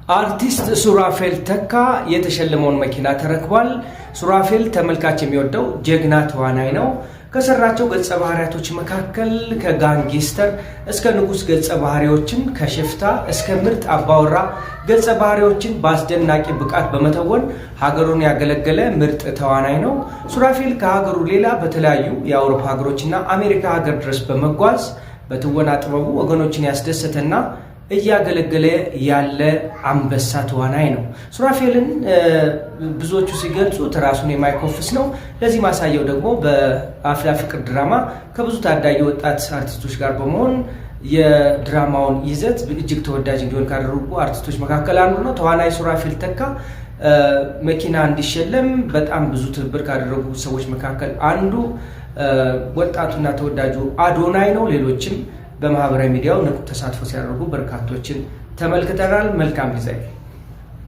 አርቲስት ሱራፌል ተካ የተሸለመውን መኪና ተረክቧል። ሱራፌል ተመልካች የሚወደው ጀግና ተዋናይ ነው። ከሰራቸው ገጸ ባህሪያቶች መካከል ከጋንጊስተር እስከ ንጉስ ገጸ ባህሪዎችን፣ ከሽፍታ እስከ ምርጥ አባወራ ገጸ ባህሪዎችን በአስደናቂ ብቃት በመተወን ሀገሩን ያገለገለ ምርጥ ተዋናይ ነው። ሱራፌል ከሀገሩ ሌላ በተለያዩ የአውሮፓ ሀገሮችና አሜሪካ ሀገር ድረስ በመጓዝ በትወና ጥበቡ ወገኖችን ያስደሰተና እያገለገለ ያለ አንበሳ ተዋናይ ነው። ሱራፌልን ብዙዎቹ ሲገልጹት ራሱን የማይኮፍስ ነው። ለዚህ ማሳያው ደግሞ በአፍላ ፍቅር ድራማ ከብዙ ታዳጊ ወጣት አርቲስቶች ጋር በመሆን የድራማውን ይዘት እጅግ ተወዳጅ እንዲሆን ካደረጉ አርቲስቶች መካከል አንዱ ነው። ተዋናይ ሱራፌል ተካ መኪና እንዲሸለም በጣም ብዙ ትብብር ካደረጉ ሰዎች መካከል አንዱ ወጣቱና ተወዳጁ አዶናይ ነው። ሌሎችም በማህበራዊ ሚዲያው ንቁ ተሳትፎ ሲያደርጉ በርካቶችን ተመልክተናል። መልካም ጊዜ